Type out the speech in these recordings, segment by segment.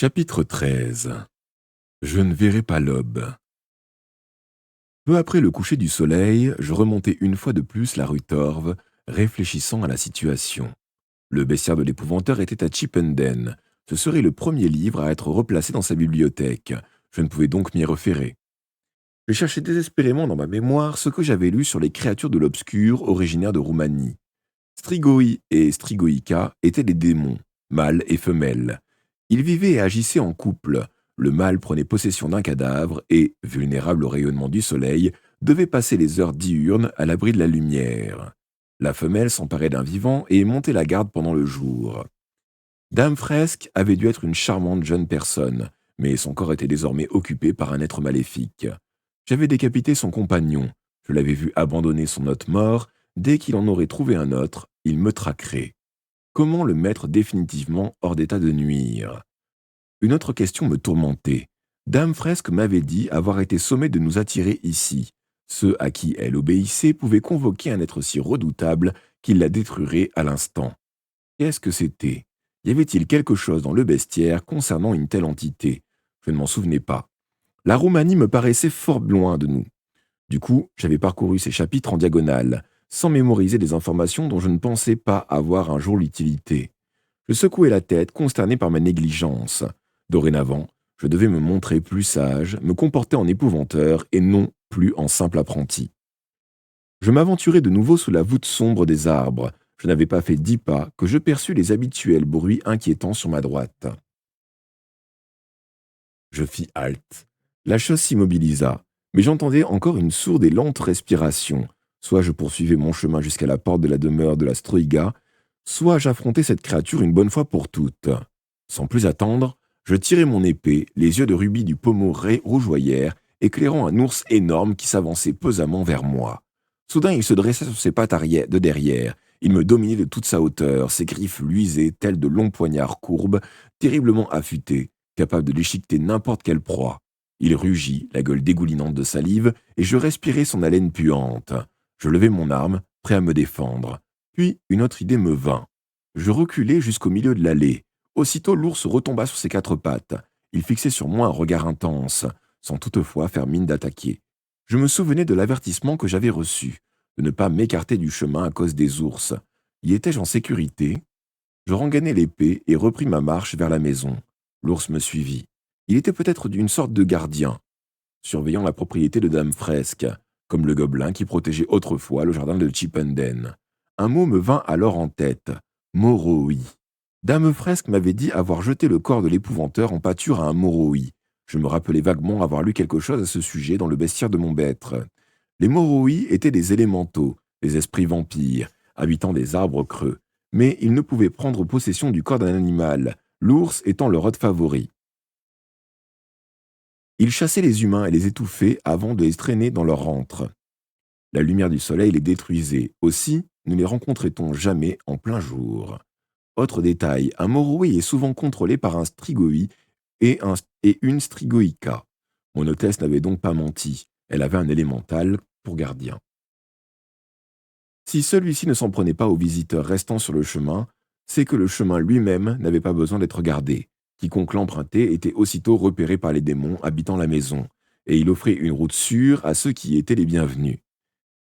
Chapitre 13. Je ne verrai pas l'aube. Peu après le coucher du soleil, je remontai une fois de plus la rue Torve, réfléchissant à la situation. Le bestiaire de l'épouvanteur était à Chipenden. Ce serait le premier livre à être replacé dans sa bibliothèque. Je ne pouvais donc m'y référer. Je cherchais désespérément dans ma mémoire ce que j'avais lu sur les créatures de l'obscur originaires de Roumanie. Strigoi et Strigoïka étaient des démons, mâles et femelles. Ils vivaient et agissaient en couple. Le mâle prenait possession d'un cadavre et, vulnérable au rayonnement du soleil, devait passer les heures diurnes à l'abri de la lumière. La femelle s'emparait d'un vivant et montait la garde pendant le jour. Dame Fresque avait dû être une charmante jeune personne, mais son corps était désormais occupé par un être maléfique. J'avais décapité son compagnon, je l'avais vu abandonner son hôte mort. Dès qu'il en aurait trouvé un autre, il me traquerait. Comment le mettre définitivement hors d'état de nuire? Une autre question me tourmentait. Dame Fresque m'avait dit avoir été sommée de nous attirer ici. Ceux à qui elle obéissait pouvaient convoquer un être si redoutable qu'il la détruirait à l'instant. Qu'est-ce que c'était? Y avait-il quelque chose dans le bestiaire concernant une telle entité? Je ne m'en souvenais pas. La Roumanie me paraissait fort loin de nous. Du coup, j'avais parcouru ces chapitres en diagonale, sans mémoriser des informations dont je ne pensais pas avoir un jour l'utilité. Je secouai la tête, consterné par ma négligence. Dorénavant, je devais me montrer plus sage, me comporter en épouvanteur et non plus en simple apprenti. Je m'aventurai de nouveau sous la voûte sombre des arbres. Je n'avais pas fait 10 pas que je perçus les habituels bruits inquiétants sur ma droite. Je fis halte. La chose s'immobilisa, mais j'entendais encore une sourde et lente respiration. Soit je poursuivais mon chemin jusqu'à la porte de la demeure de la Stroïga, soit j'affrontais cette créature une bonne fois pour toutes. Sans plus attendre, je tirai mon épée, les yeux de rubis du pommeau rougeoyèrent, éclairant un ours énorme qui s'avançait pesamment vers moi. Soudain, il se dressa sur ses pattes arrière, de derrière. Il me dominait de toute sa hauteur, ses griffes luisaient telles de longs poignards courbes, terriblement affûtés, capable de déchiqueter n'importe quelle proie. Il rugit, la gueule dégoulinante de salive, et je respirai son haleine puante. Je levai mon arme, prêt à me défendre. Puis une autre idée me vint. Je reculai jusqu'au milieu de l'allée. Aussitôt l'ours retomba sur ses 4 pattes. Il fixait sur moi un regard intense, sans toutefois faire mine d'attaquer. Je me souvenais de l'avertissement que j'avais reçu, de ne pas m'écarter du chemin à cause des ours. Y étais-je en sécurité? Je rengainai l'épée et repris ma marche vers la maison. L'ours me suivit. Il était peut-être d'une sorte de gardien, surveillant la propriété de Dame Fresque, comme le gobelin qui protégeait autrefois le jardin de Chipenden. Un mot me vint alors en tête. Moroi. Dame Fresque m'avait dit avoir jeté le corps de l'épouvanteur en pâture à un Moroi. Je me rappelais vaguement avoir lu quelque chose à ce sujet dans le bestiaire de mon maître. Les Moroi étaient des élémentaux, des esprits vampires, habitant des arbres creux. Mais ils ne pouvaient prendre possession du corps d'un animal, l'ours étant leur hôte favori. Ils chassaient les humains et les étouffaient avant de les traîner dans leur antre. La lumière du soleil les détruisait. Aussi, ne les rencontrait-on jamais en plein jour. Autre détail, un moroi est souvent contrôlé par un strigoi et une strigoïka. Mon hôtesse n'avait donc pas menti. Elle avait un élémental pour gardien. Si celui-ci ne s'en prenait pas aux visiteurs restant sur le chemin, c'est que le chemin lui-même n'avait pas besoin d'être gardé. Quiconque l'empruntait était aussitôt repéré par les démons habitant la maison, et il offrait une route sûre à ceux qui y étaient les bienvenus.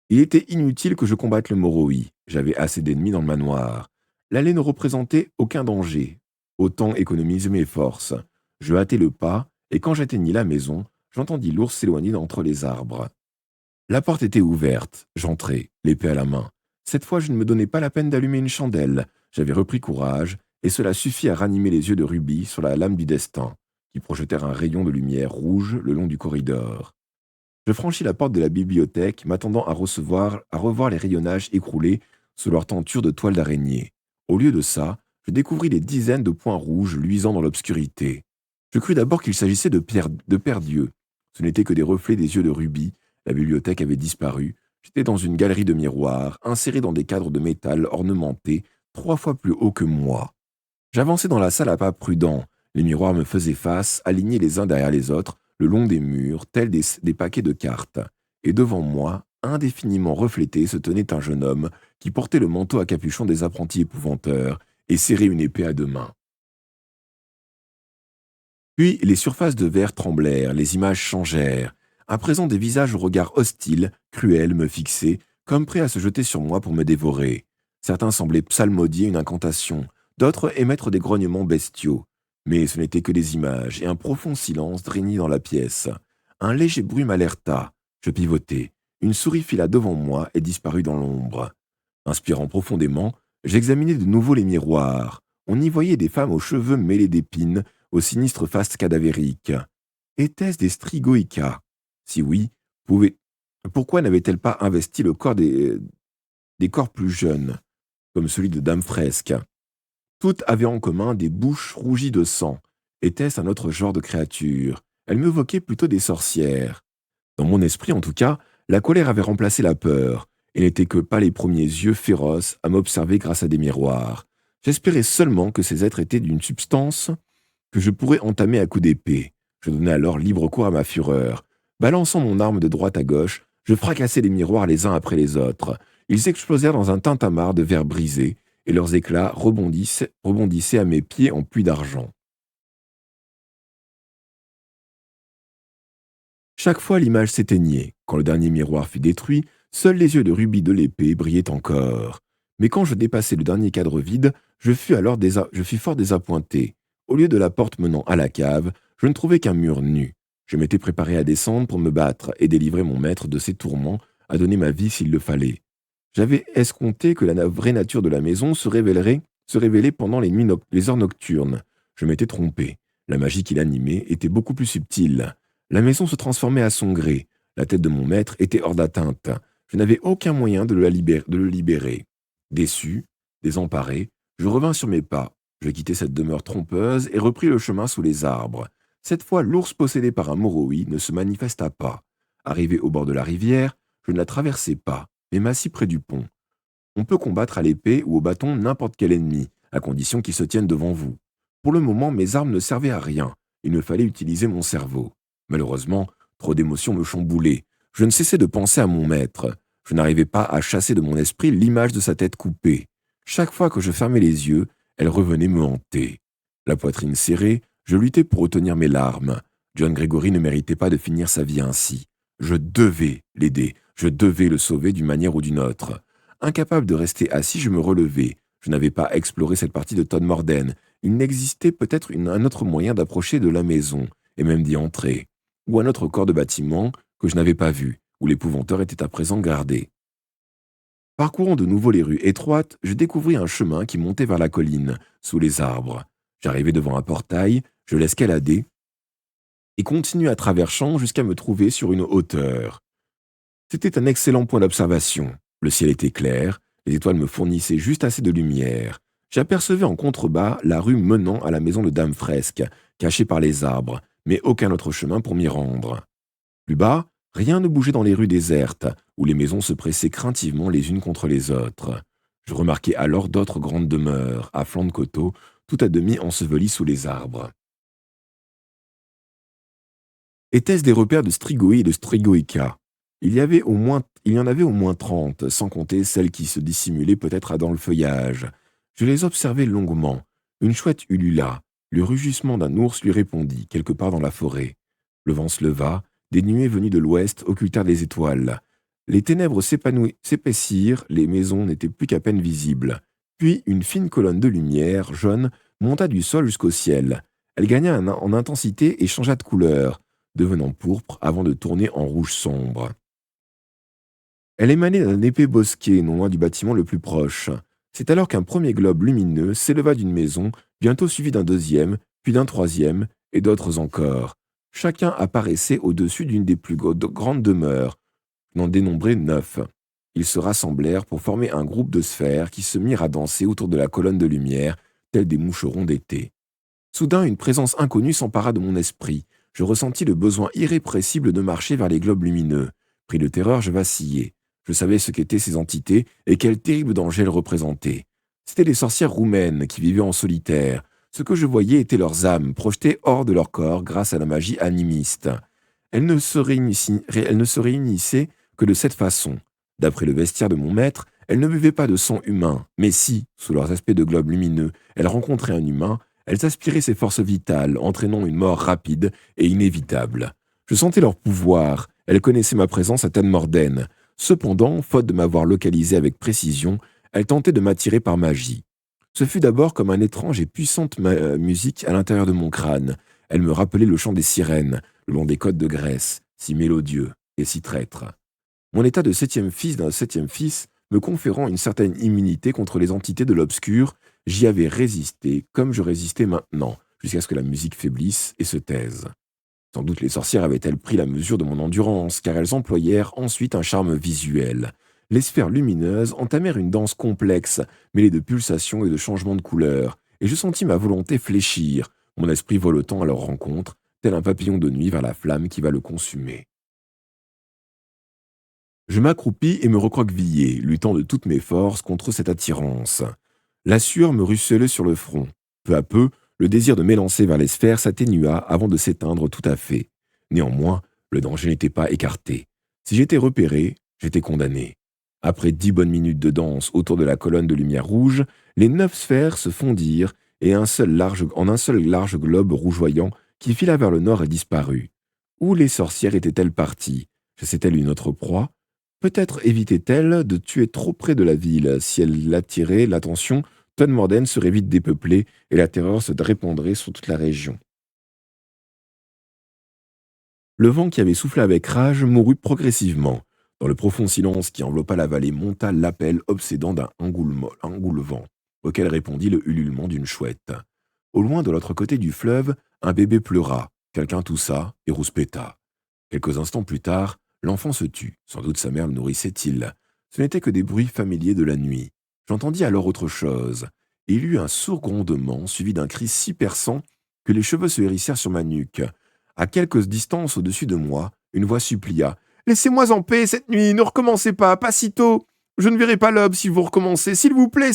Il était inutile que je combatte le moroi, j'avais assez d'ennemis dans le manoir. L'allée ne représentait aucun danger. Autant économiser mes forces. Je hâtai le pas, et quand j'atteignis la maison, j'entendis l'ours s'éloigner d'entre les arbres. La porte était ouverte, j'entrai, l'épée à la main. Cette fois, je ne me donnais pas la peine d'allumer une chandelle. J'avais repris courage, et cela suffit à ranimer les yeux de rubis sur la lame du destin, qui projetèrent un rayon de lumière rouge le long du corridor. Je franchis la porte de la bibliothèque, m'attendant à revoir les rayonnages écroulés sous leur tenture de toile d'araignée. Au lieu de ça, je découvris des dizaines de points rouges luisant dans l'obscurité. Je crus d'abord qu'il s'agissait de perdrieux. Ce n'était que des reflets des yeux de rubis. La bibliothèque avait disparu. J'étais dans une galerie de miroirs, insérés dans des cadres de métal ornementés, 3 fois plus hauts que moi. J'avançais dans la salle à pas prudents. Les miroirs me faisaient face, alignés les uns derrière les autres, le long des murs, tels des paquets de cartes. Et devant moi, indéfiniment reflété, se tenait un jeune homme qui portait le manteau à capuchon des apprentis épouvanteurs et serrait une épée à 2 mains. Puis les surfaces de verre tremblèrent, les images changèrent. À présent, des visages au regard hostile, cruels, me fixaient, comme prêts à se jeter sur moi pour me dévorer. Certains semblaient psalmodier une incantation, d'autres émettre des grognements bestiaux. Mais ce n'étaient que des images, et un profond silence régnait dans la pièce. Un léger bruit m'alerta. Je pivotai. Une souris fila devant moi et disparut dans l'ombre. Inspirant profondément, j'examinai de nouveau les miroirs. On y voyait des femmes aux cheveux mêlés d'épines, aux sinistres faces cadavériques. Étaient-ce des strigoïcas? Si oui, pourquoi n'avaient-elles pas investi le corps des corps plus jeunes, comme celui de Dame Fresque? Toutes avaient en commun des bouches rougies de sang. Était-ce un autre genre de créature? Elles m'évoquaient plutôt des sorcières. Dans mon esprit, en tout cas, la colère avait remplacé la peur, et n'était que pas les premiers yeux féroces à m'observer grâce à des miroirs. J'espérais seulement que ces êtres étaient d'une substance que je pourrais entamer à coups d'épée. Je donnai alors libre cours à ma fureur. Balançant mon arme de droite à gauche, je fracassai les miroirs les uns après les autres. Ils explosèrent dans un tintamarre de verre brisé, et leurs éclats rebondissaient à mes pieds en pluie d'argent. Chaque fois, l'image s'éteignait. Quand le dernier miroir fut détruit, seuls les yeux de rubis de l'épée brillaient encore. Mais quand je dépassai le dernier cadre vide, je fus fort désappointé. Au lieu de la porte menant à la cave, je ne trouvais qu'un mur nu. Je m'étais préparé à descendre pour me battre et délivrer mon maître de ses tourments, à donner ma vie s'il le fallait. J'avais escompté que la vraie nature de la maison se révélait pendant les heures nocturnes. Je m'étais trompé. La magie qui l'animait était beaucoup plus subtile. La maison se transformait à son gré. La tête de mon maître était hors d'atteinte. Je n'avais aucun moyen de le libérer. Déçu, désemparé, je revins sur mes pas. Je quittai cette demeure trompeuse et repris le chemin sous les arbres. Cette fois, l'ours possédé par un Moroi ne se manifesta pas. Arrivé au bord de la rivière, je ne la traversai pas, mais m'assis près du pont. On peut combattre à l'épée ou au bâton n'importe quel ennemi, à condition qu'il se tienne devant vous. Pour le moment, mes armes ne servaient à rien. Il me fallait utiliser mon cerveau. Malheureusement, trop d'émotions me chamboulaient. Je ne cessais de penser à mon maître. Je n'arrivais pas à chasser de mon esprit l'image de sa tête coupée. Chaque fois que je fermais les yeux, elle revenait me hanter. La poitrine serrée, je luttais pour retenir mes larmes. John Gregory ne méritait pas de finir sa vie ainsi. Je devais l'aider, je devais le sauver d'une manière ou d'une autre. Incapable de rester assis, je me relevai. Je n'avais pas exploré cette partie de Todd Morden. Il n'existait peut-être un autre moyen d'approcher de la maison, et même d'y entrer. Ou un autre corps de bâtiment que je n'avais pas vu, où l'épouvanteur était à présent gardé. Parcourant de nouveau les rues étroites, je découvris un chemin qui montait vers la colline, sous les arbres. J'arrivai devant un portail, je l'escaladai et continuai à travers champs jusqu'à me trouver sur une hauteur. C'était un excellent point d'observation. Le ciel était clair, les étoiles me fournissaient juste assez de lumière. J'apercevais en contrebas la rue menant à la maison de Dame Fresque, cachée par les arbres, mais aucun autre chemin pour m'y rendre. Plus bas, rien ne bougeait dans les rues désertes, où les maisons se pressaient craintivement les unes contre les autres. Je remarquai alors d'autres grandes demeures, à flanc de coteau, tout à demi ensevelies sous les arbres. Étaient-ce des repères de Strigoi et de Strigoïca? Il y en avait au moins 30, sans compter celles qui se dissimulaient peut-être dans le feuillage. Je les observai longuement. Une chouette ulula. Le rugissement d'un ours lui répondit, quelque part dans la forêt. Le vent se leva, des nuées venues de l'ouest occultèrent les étoiles. Les ténèbres s'épaissirent, les maisons n'étaient plus qu'à peine visibles. Puis une fine colonne de lumière jaune monta du sol jusqu'au ciel. Elle gagna en intensité et changea de couleur, devenant pourpre avant de tourner en rouge sombre. Elle émanait d'un épais bosquet non loin du bâtiment le plus proche. C'est alors qu'un premier globe lumineux s'éleva d'une maison, bientôt suivi d'un deuxième, puis d'un troisième, et d'autres encore. Chacun apparaissait au-dessus d'une des plus grandes demeures. On en dénombrait 9. Ils se rassemblèrent pour former un groupe de sphères qui se mirent à danser autour de la colonne de lumière, tels des moucherons d'été. Soudain, une présence inconnue s'empara de mon esprit. Je ressentis le besoin irrépressible de marcher vers les globes lumineux. Pris de terreur, je vacillai. Je savais ce qu'étaient ces entités et quel terrible danger elles représentaient. C'étaient les sorcières roumaines qui vivaient en solitaire. Ce que je voyais étaient leurs âmes projetées hors de leur corps grâce à la magie animiste. Elles ne se réunissaient que de cette façon. D'après le vestiaire de mon maître, elles ne buvaient pas de sang humain, mais si, sous leurs aspects de globes lumineux, elles rencontraient un humain, Elles aspiraient ses forces vitales, entraînant une mort rapide et inévitable. Je sentais leur pouvoir, elles connaissaient ma présence à Todmorden. Cependant, faute de m'avoir localisé avec précision, elles tentaient de m'attirer par magie. Ce fut d'abord comme un étrange et puissante musique à l'intérieur de mon crâne. Elle me rappelait le chant des sirènes, le long des côtes de Grèce, si mélodieux et si traître. Mon état de septième fils d'un septième fils, me conférant une certaine immunité contre les entités de l'obscur, j'y avais résisté comme je résistais maintenant, jusqu'à ce que la musique faiblisse et se taise. Sans doute les sorcières avaient-elles pris la mesure de mon endurance, car elles employèrent ensuite un charme visuel. Les sphères lumineuses entamèrent une danse complexe, mêlée de pulsations et de changements de couleurs, et je sentis ma volonté fléchir, mon esprit voletant à leur rencontre, tel un papillon de nuit vers la flamme qui va le consumer. Je m'accroupis et me recroquevillai, luttant de toutes mes forces contre cette attirance. La sueur me ruisselait sur le front. Peu à peu, le désir de m'élancer vers les sphères s'atténua avant de s'éteindre tout à fait. Néanmoins, le danger n'était pas écarté. Si j'étais repéré, j'étais condamné. Après 10 bonnes minutes de danse autour de la colonne de lumière rouge, les 9 sphères se fondirent et en un seul large globe rougeoyant qui fila vers le nord et disparut. Où les sorcières étaient-elles parties? Chassaient-elles une autre proie? Peut-être évitait-elle de tuer trop près de la ville. Si elle attirait l'attention, Todmorden serait vite dépeuplée et la terreur se répandrait sur toute la région. Le vent qui avait soufflé avec rage mourut progressivement. Dans le profond silence qui enveloppa la vallée monta l'appel obsédant d'un engoulevent, auquel répondit le ululement d'une chouette. Au loin, de l'autre côté du fleuve, un bébé pleura, quelqu'un toussa et rouspéta. Quelques instants plus tard, l'enfant se tut. Sans doute sa mère le nourrissait-il. Ce n'étaient que des bruits familiers de la nuit. J'entendis alors autre chose. Il y eut un sourd grondement, suivi d'un cri si perçant que les cheveux se hérissèrent sur ma nuque. À quelques distances au-dessus de moi, une voix supplia. « Laissez-moi en paix cette nuit, ne recommencez pas si tôt. Je ne verrai pas l'aube si vous recommencez. S'il vous plaît,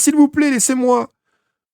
laissez-moi. »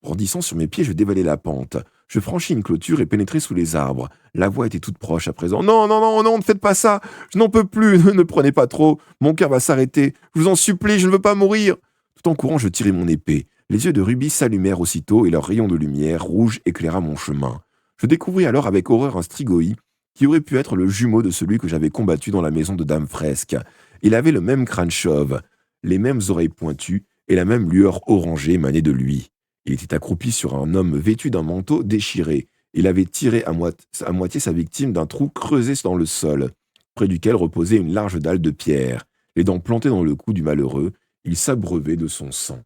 Brandissant sur mes pieds, je dévalai la pente. Je franchis une clôture et pénétrai sous les arbres. La voix était toute proche à présent. « Non, non, non, non, ne faites pas ça. Je n'en peux plus. Ne prenez pas trop. Mon cœur va s'arrêter. Je vous en supplie, je ne veux pas mourir. » Tout en courant, je tirai mon épée. Les yeux de Ruby s'allumèrent aussitôt et leur rayon de lumière rouge éclaira mon chemin. Je découvris alors avec horreur un strigoi qui aurait pu être le jumeau de celui que j'avais combattu dans la maison de Dame Fresque. Il avait le même crâne chauve, les mêmes oreilles pointues et la même lueur orangée émanait de lui. Il était accroupi sur un homme vêtu d'un manteau déchiré. Il avait tiré à moitié sa victime d'un trou creusé dans le sol, près duquel reposait une large dalle de pierre. Les dents plantées dans le cou du malheureux, il s'abreuvait de son sang.